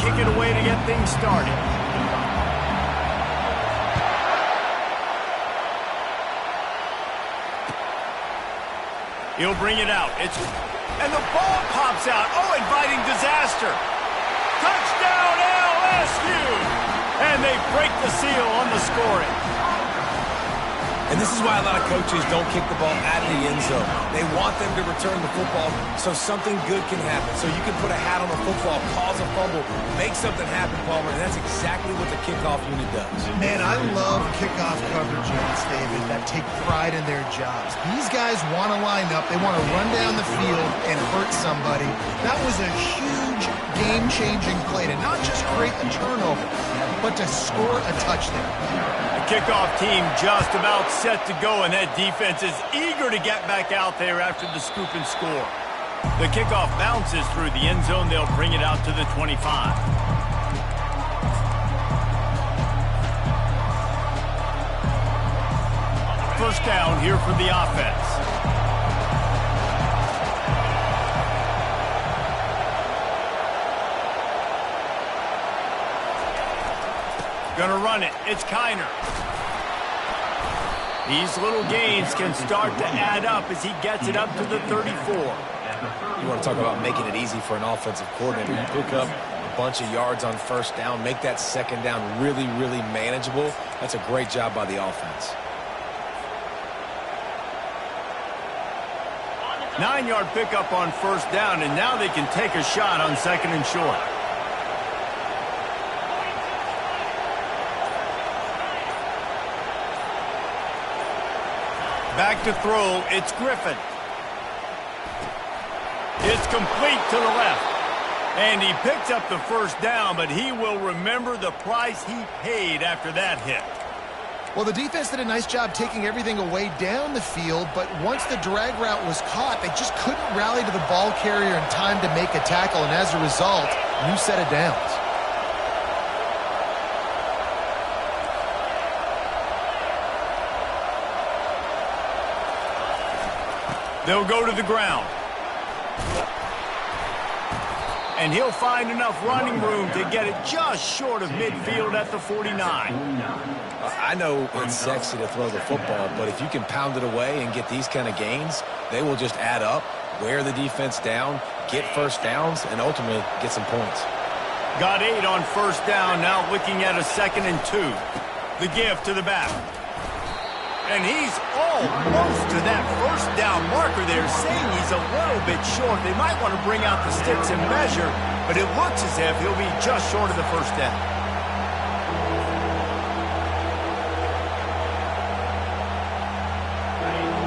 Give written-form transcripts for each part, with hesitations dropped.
kick it away to get things started. He'll bring it out. And the ball pops out. Oh, inviting disaster. Touchdown, LSU! And they break the seal on the scoring. And this is why a lot of coaches don't kick the ball out of the end zone. They want them to return the football so something good can happen. So you can put a hat on a football, cause a fumble, make something happen, Palmer, and that's exactly what the kickoff unit does. Man, I love kickoff coverage units, David, that take pride in their jobs. These guys want to line up. They want to run down the field and hurt somebody. That was a huge game-changing play to not just create a turnover, but to score a touchdown. Kickoff team just about set to go, and that defense is eager to get back out there after the scoop and score. The kickoff bounces through the end zone. They'll bring it out to the 25. First down here for the offense. Gonna run it. It's Kiner. These little gains can start to add up as he gets it up to the 34. You want to talk about making it easy for an offensive coordinator. You pick up a bunch of yards on first down, make that second down really, really manageable. That's a great job by the offense. 9-yard pickup on first down, and now they can take a shot on second and short. Back to throw, it's Griffin. It's complete to the left. And he picks up the first down, but he will remember the price he paid after that hit. Well, the defense did a nice job taking everything away down the field, but once the drag route was caught, they just couldn't rally to the ball carrier in time to make a tackle, and as a result, new set of downs. They'll go to the ground. And he'll find enough running room to get it just short of midfield at the 49. I know it's sexy to throw the football, but if you can pound it away and get these kind of gains, they will just add up, wear the defense down, get first downs, and ultimately get some points. Got 8 on first down, now looking at a 2nd and 2. The give to the back. And he's almost to that first down marker there, saying he's a little bit short. They might want to bring out the sticks and measure, but it looks as if he'll be just short of the first down.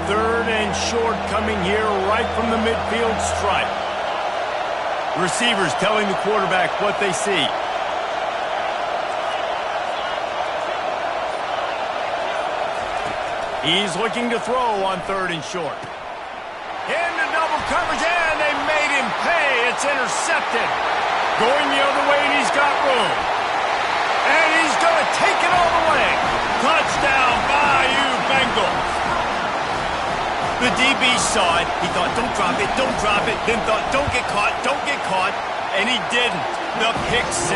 Third and short coming here right from the midfield stripe. Receivers telling the quarterback what they see. He's looking to throw on 3rd and short. Into double coverage, and they made him pay. It's intercepted. Going the other way, and he's got room. And he's going to take it all the way. Touchdown, Bayou Bengals. The DB saw it. He thought, don't drop it, don't drop it. Then thought, don't get caught, don't get caught. And he didn't. The pick 6.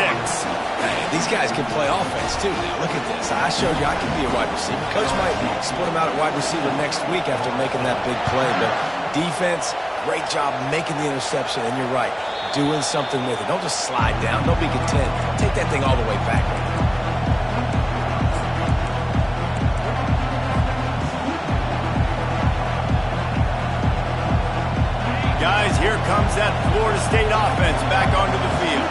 Hey, these guys can play offense, too. Now, look at this. I showed you I can be a wide receiver. Coach might split him out at wide receiver next week after making that big play. But defense, great job making the interception. And you're right, doing something with it. Don't just slide down. Don't be content. Take that thing all the way back. Guys, here comes that Florida State offense back onto the field.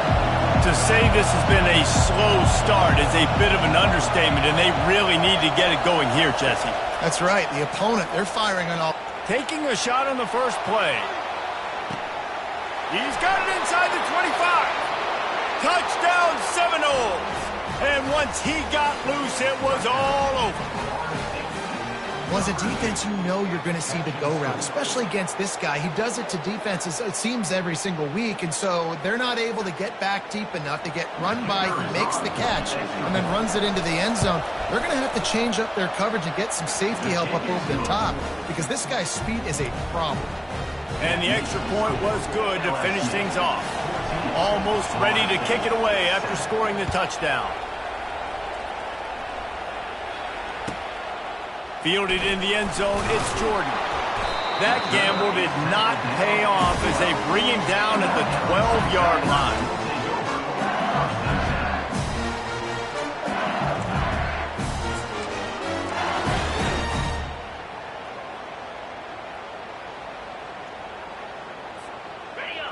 To say this has been a slow start is a bit of an understatement, and they really need to get it going here, Jesse. That's right. The opponent, they're firing on all. Taking a shot on the first play. He's got it inside the 25. Touchdown Seminoles. And once he got loose, it was all over. Well, as a defense, you know you're going to see the go route, especially against this guy. He does it to defenses, it seems, every single week, and so they're not able to get back deep enough to get run by. He makes the catch and then runs it into the end zone. They're going to have to change up their coverage and get some safety help up over the top because this guy's speed is a problem. And the extra point was good to finish things off. Almost ready to kick it away after scoring the touchdown. Fielded in the end zone, it's Jordan. That gamble did not pay off as they bring him down at the 12-yard line.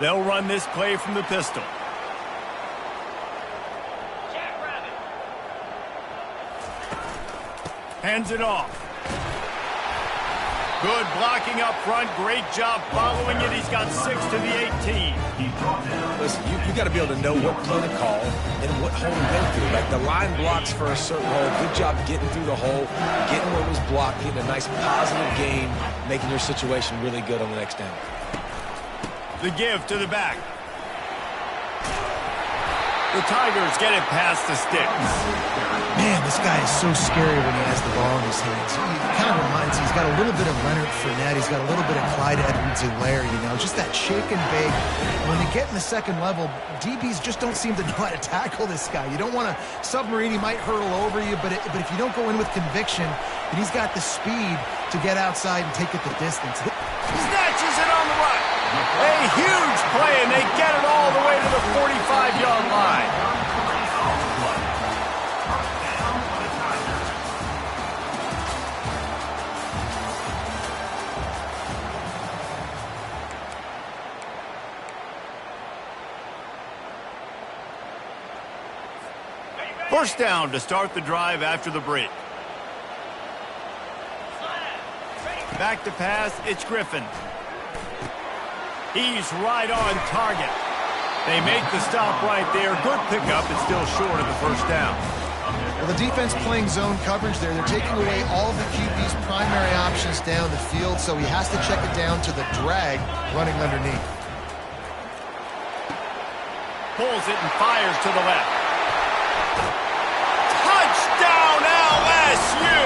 They'll run this play from the pistol. Hands it off. Good blocking up front. Great job following it. He's got 6 to the 18. Listen, you got to be able to know what play to call and what hole to go through. Like the line blocks for a certain hole. Good job getting through the hole, getting what was blocked, getting a nice positive gain, making your situation really good on the next down. The give to the back. The Tigers get it past the sticks. Man, this guy is so scary when he has the ball in his hands. He kind of reminds me, he's got a little bit of Leonard Fournette. He's got a little bit of Clyde Edwards-Helaire, you know, just that shake and bake. When they get in the second level, DBs just don't seem to know how to tackle this guy. You don't want to submarine. He might hurtle over you, but if you don't go in with conviction, and he's got the speed to get outside and take it the distance. Snatches it on the right. A huge play, and they get it all the way to the 45-yard line. First down to start the drive after the break. Back to pass, it's Griffin. He's right on target. They make the stop right there. Good pickup, it's still short of the first down. Well, the defense playing zone coverage there. They're taking away all of the QB's primary options down the field, so he has to check it down to the drag running underneath. Pulls it and fires to the left. Touchdown LSU!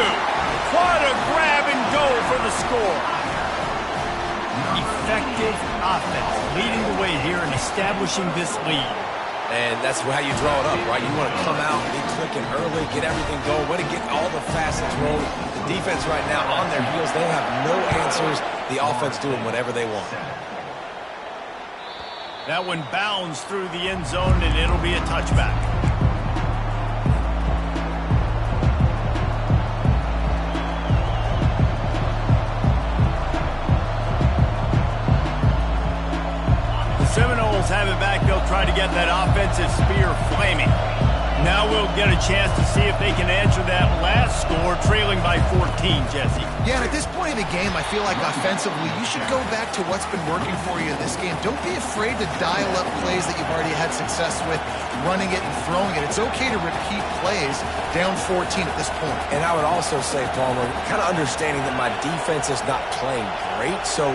What a grab and go for the score. Effective offense leading the way here and establishing this lead. And that's how you draw it up, right? You want to come out, get clicking early, get everything going, want to get all the facets rolling. The defense right now on their heels, they have no answers. The offense doing whatever they want. That one bounds through the end zone, and it'll be a touchback. Seminoles have it back. They'll try to get that offensive spear flaming. Now we'll get a chance to see if they can answer that last score, trailing by 14, Jesse. Yeah, and at this point in the game, I feel like offensively, you should go back to what's been working for you in this game. Don't be afraid to dial up plays that you've already had success with, running it and throwing it. It's okay to repeat plays down 14 at this point. And I would also say, Palmer, kind of understanding that my defense is not playing great, so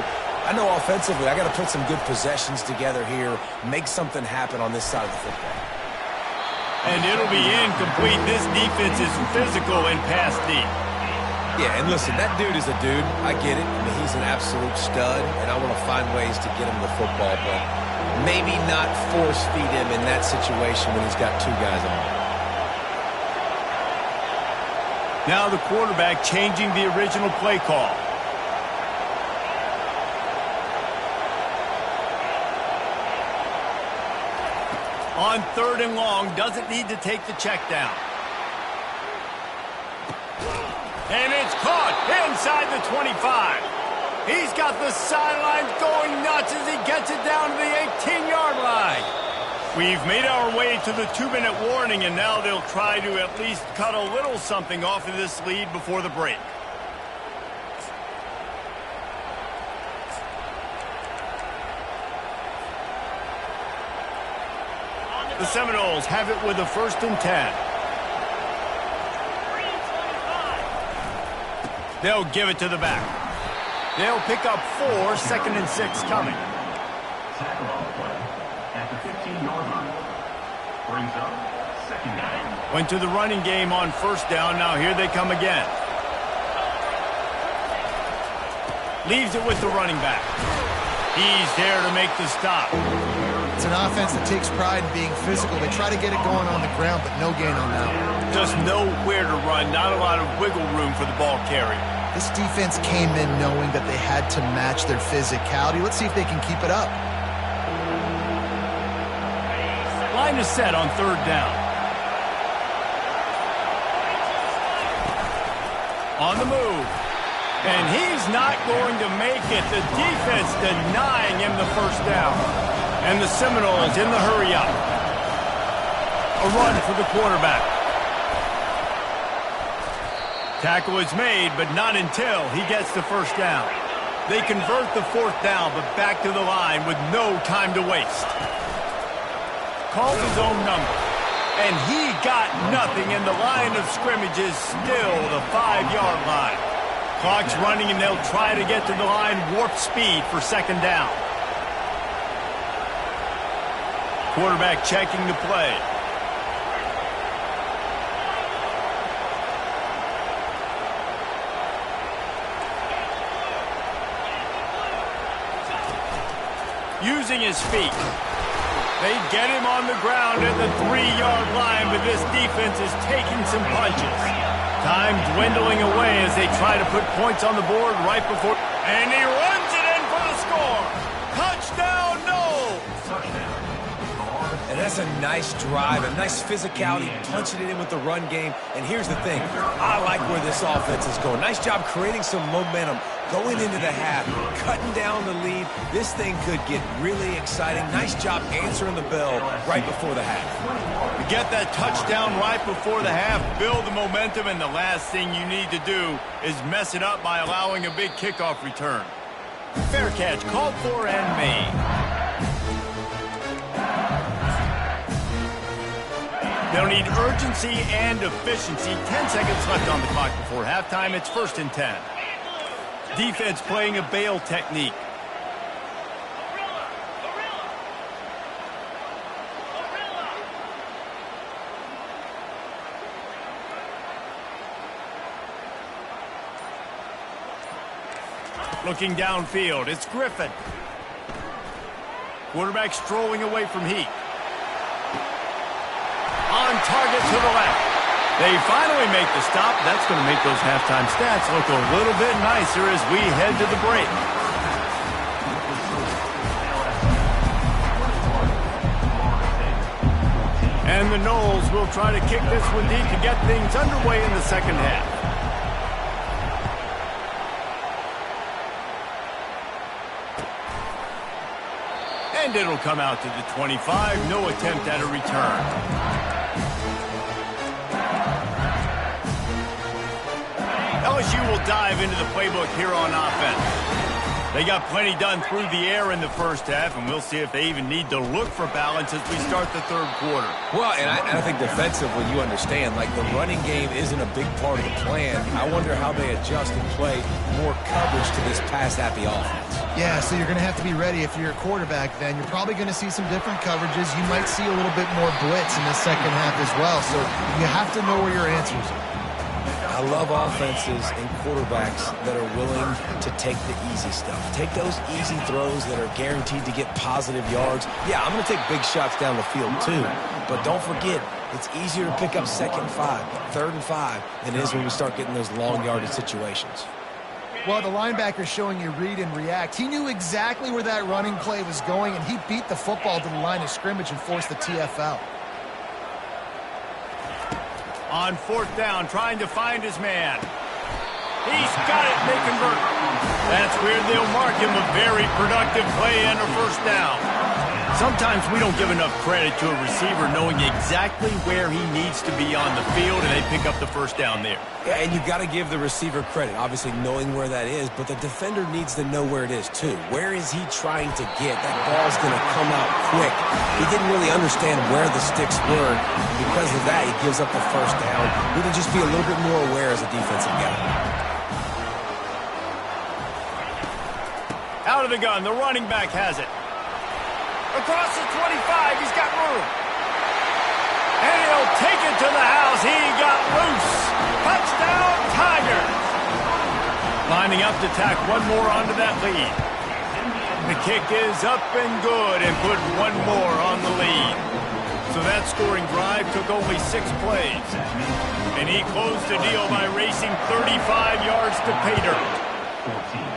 I know offensively I got to put some good possessions together here, make something happen on this side of the football. And it'll be incomplete. This defense is physical and pass deep. Yeah, and listen, that dude is a dude. I get it. I mean, he's an absolute stud, and I want to find ways to get him the football, but maybe not force feed him in that situation when he's got two guys on him. Now the quarterback changing the original play call. On 3rd and long, doesn't need to take the check down. And it's caught inside the 25. He's got the sidelines going nuts as he gets it down to the 18-yard line. We've made our way to the 2-minute warning, and now they'll try to at least cut a little something off of this lead before the break. The Seminoles have it with a 1st and 10. They'll give it to the back. They'll pick up 4, 2nd and 6 coming. At the 15-yard line. Brings up 2nd down. Went to the running game on 1st down. Now here they come again. Leaves it with the running back. He's there to make the stop. It's an offense that takes pride in being physical. They try to get it going on the ground, but no gain on that one. Just nowhere to run, not a lot of wiggle room for the ball carrier. This defense came in knowing that they had to match their physicality. Let's see if they can keep it up. Line is set on third down. On the move. And he's not going to make it. The defense denying him the first down. And the Seminoles in the hurry up. A run for the quarterback. Tackle is made, but not until he gets the first down. They convert the fourth down, but back to the line with no time to waste. Called his own number. And he got nothing, and the line of scrimmage is still the 5-yard line. Clock's running, and they'll try to get to the line warp speed for second down. Quarterback checking the play. Using his feet. They get him on the ground at the 3-yard line, but this defense is taking some punches. Time dwindling away as they try to put points on the board right before. And he runs it in for the score. Touchdown, no! And that's a nice drive, a nice physicality, punching it in with the run game. And here's the thing, I like where this offense is going. Nice job creating some momentum, going into the half, cutting down the lead. This thing could get really exciting. Nice job answering the bell right before the half. To get that touchdown right before the half, build the momentum, and the last thing you need to do is mess it up by allowing a big kickoff return. Fair catch, called for and made. They'll need urgency and efficiency. 10 seconds left on the clock before halftime. It's 1st and 10. Defense playing a bail technique. Looking downfield, it's Griffin. Quarterback strolling away from heat. On target to the left. They finally make the stop. That's going to make those halftime stats look a little bit nicer as we head to the break. And the Noles will try to kick this one deep to get things underway in the second half. And it'll come out to the 25. No attempt at a return. LSU will dive into the playbook here on offense. They got plenty done through the air in the first half, and we'll see if they even need to look for balance as we start the third quarter. Well, and I think defensively, you understand, like the running game isn't a big part of the plan. I wonder how they adjust and play more coverage to this pass-happy offense. Yeah, so you're going to have to be ready if you're a quarterback then. You're probably going to see some different coverages. You might see a little bit more blitz in the second half as well, so you have to know where your answers are. I love offenses and quarterbacks that are willing to take the easy stuff. Take those easy throws that are guaranteed to get positive yards. Yeah, I'm going to take big shots down the field too. But don't forget, it's easier to pick up 2nd and 5, 3rd and 5 than it is when we start getting those long yardage situations. Well, the linebacker's showing you read and react. He knew exactly where that running play was going, and he beat the football to the line of scrimmage and forced the TFL. On 4th down, trying to find his man. He's got it, they convert. That's where they'll mark him a very productive play and a first down. Sometimes we don't give enough credit to a receiver knowing exactly where he needs to be on the field, and they pick up the first down there. Yeah, and you've got to give the receiver credit, obviously knowing where that is, but the defender needs to know where it is too. Where is he trying to get? That ball's going to come out quick. He didn't really understand where the sticks were. Because of that, he gives up the first down. Need to just be a little bit more aware as a defensive guy. Out of the gun, the running back has it. Across the 25, he's got room. And he'll take it to the house. He got loose. Touchdown, Tigers. Lining up to tack one more onto that lead. The kick is up and good and put one more on the lead. So that scoring drive took only 6 plays. And he closed the deal by racing 35 yards to pay dirt. 14.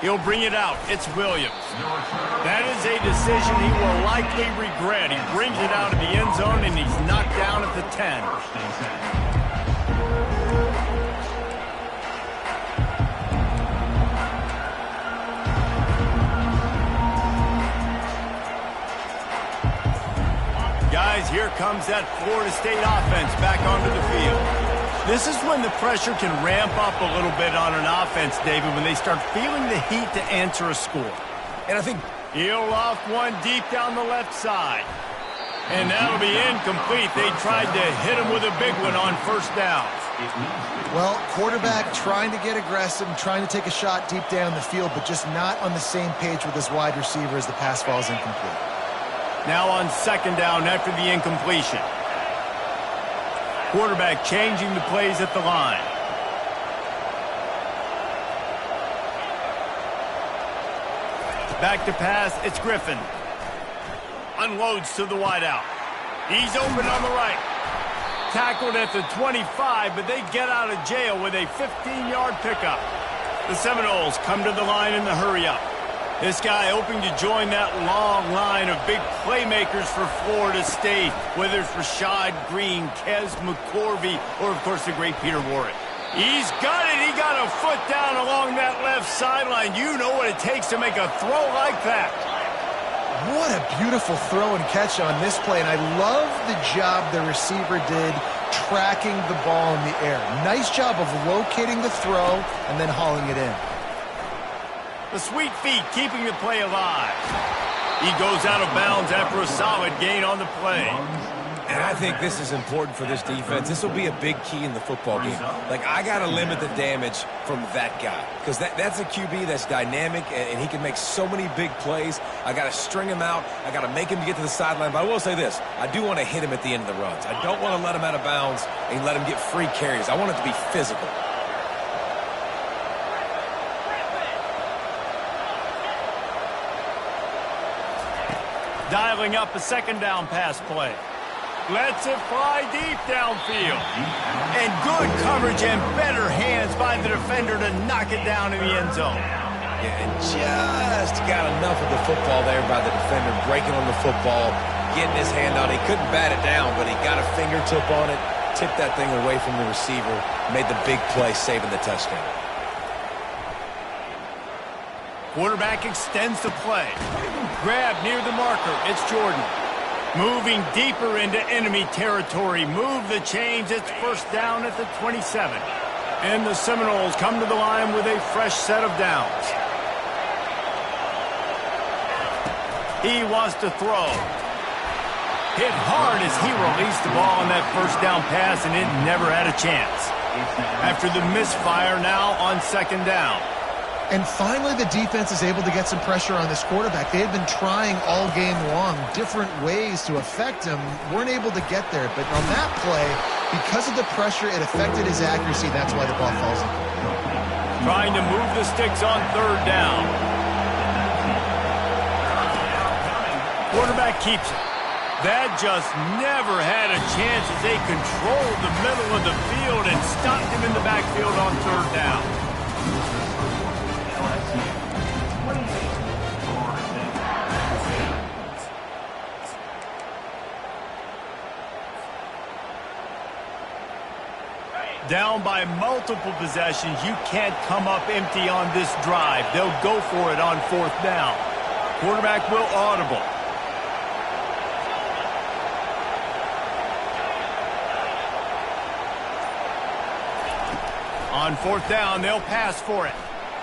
He'll bring it out. It's Williams. That is a decision he will likely regret. He brings it out of the end zone, and he's knocked down at the 10. Guys, here comes that Florida State offense back onto the field. This is when the pressure can ramp up a little bit on an offense, David, when they start feeling the heat to answer a score. And I think he'll loft one deep down the left side. And that'll be incomplete. They tried to hit him with a big one on first down. Well, quarterback trying to get aggressive and trying to take a shot deep down the field, but just not on the same page with his wide receiver as the pass falls incomplete. Now on second down after the incompletion. Quarterback changing the plays at the line. Back to pass, it's Griffin. Unloads to the wideout. He's open on the right. Tackled at the 25, but they get out of jail with a 15-yard pickup. The Seminoles come to the line in the hurry-up. This guy hoping to join that long line of big playmakers for Florida State, whether it's Rashad Green, Kez McCorvey, or, of course, the great Peter Warrick. He's got it. He got a foot down along that left sideline. You know what it takes to make a throw like that. What a beautiful throw and catch on this play, and I love the job the receiver did tracking the ball in the air. Nice job of locating the throw and then hauling it in. The sweet feet keeping the play alive. He goes out of bounds after a solid gain on the play. And I think this is important for this defense. This will be a big key in the football game. Like, I got to limit the damage from that guy. Because that's a QB that's dynamic, and he can make so many big plays. I got to string him out. I got to make him get to the sideline. But I will say this. I do want to hit him at the end of the runs. I don't want to let him out of bounds and let him get free carries. I want it to be physical. Dialing up a second down pass play. Lets it fly deep downfield. And good coverage and better hands by the defender to knock it down in the end zone. Yeah, and just got enough of the football there by the defender, breaking on the football, getting his hand on it. He couldn't bat it down, but he got a fingertip on it, tipped that thing away from the receiver, made the big play, saving the touchdown. Quarterback extends the play. Grab near the marker. It's Jordan. Moving deeper into enemy territory. Move the chains. It's first down at the 27. And the Seminoles come to the line with a fresh set of downs. He wants to throw. Hit hard as he released the ball on that first down pass, and it never had a chance. After the misfire, now on second down. And finally, the defense is able to get some pressure on this quarterback. They had been trying all game long different ways to affect him. Weren't able to get there. But on that play, because of the pressure, it affected his accuracy. That's why the ball falls in. Trying to move the sticks on third down. Quarterback keeps it. That just never had a chance as they controlled the middle of the field and stopped him in the backfield on third down. Down by multiple possessions, you can't come up empty on this drive. They'll go for it on fourth down. Quarterback will audible. On fourth down, they'll pass for it.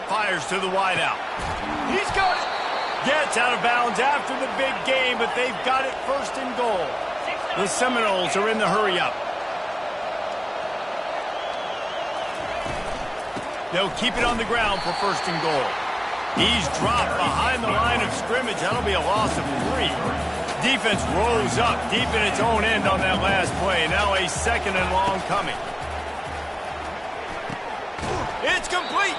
Fires to the wideout. He's got it. Gets out of bounds after the big game, but they've got it first and goal. The Seminoles are in the hurry-up. They'll keep it on the ground for first and goal. He's dropped behind the line of scrimmage. That'll be a loss of 3. Defense rose up deep in its own end on that last play. Now a second and long coming. It's complete.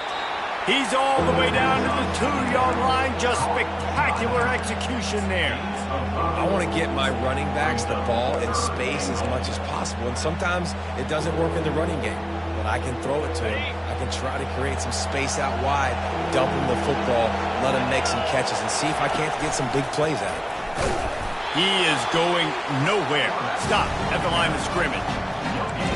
He's all the way down to the 2-yard line. Just spectacular execution there. I want to get my running backs the ball in space as much as possible, and sometimes it doesn't work in the running game. But I can throw it to him. I can try to create some space out wide, dump him the football, let him make some catches, and see if I can't get some big plays out of it. He is going nowhere. Stop at the line of scrimmage.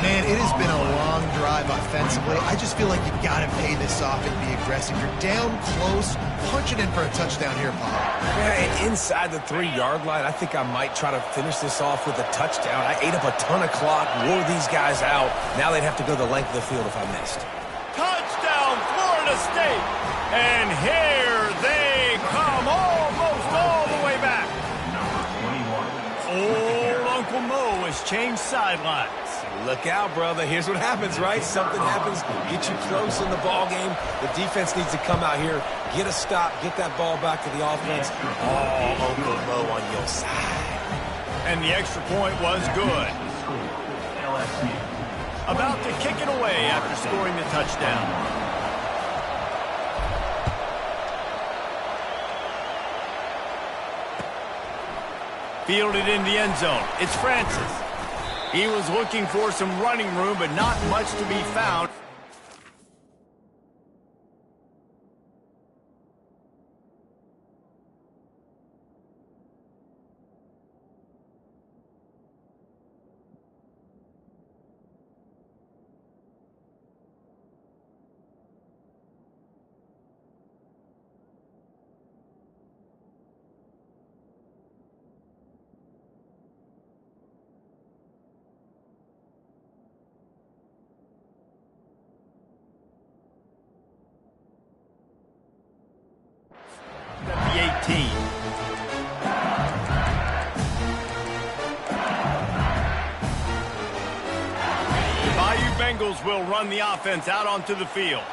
Man, it has been a long drive offensively. I just feel like you got to pay this off and be aggressive. You're down close. Punch it in for a touchdown here, Paul. Yeah, and inside the 3-yard line, I think I might try to finish this off with a touchdown. I ate up a ton of clock, wore these guys out. Now they'd have to go the length of the field if I missed. Touchdown, Florida State. And here they come, almost all the way back. Old Uncle Mo has changed sidelines. Look out, brother. Here's what happens, right? Something happens, get you close in the ball game. The defense needs to come out here, get a stop, get that ball back to the offense. Oh, Uncle Mo on your side. And the extra point was good. About to kick it away after scoring the touchdown. Fielded in the end zone. It's Francis. He was looking for some running room, but not much to be found. At the 18. The Bayou Bengals will run the offense out onto the field.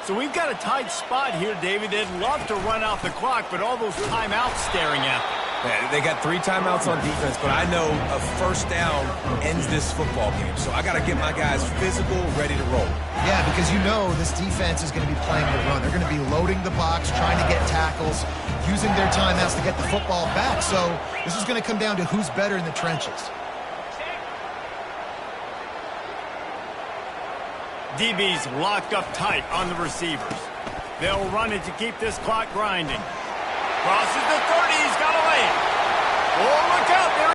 So we've got a tight spot here, David. They'd love to run out the clock, but all those timeouts staring at them. Yeah, they got 3 timeouts on defense, but I know a first down ends this football game. So I got to get my guys physical, ready to roll. Yeah, because you know this defense is going to be playing the run. They're going to be loading the box, trying to get tackles, using their timeouts to get the football back. So this is going to come down to who's better in the trenches. DB's locked up tight on the receivers. They'll run it to keep this clock grinding. Crosses the 30, he's got to lay it. Oh, look out there.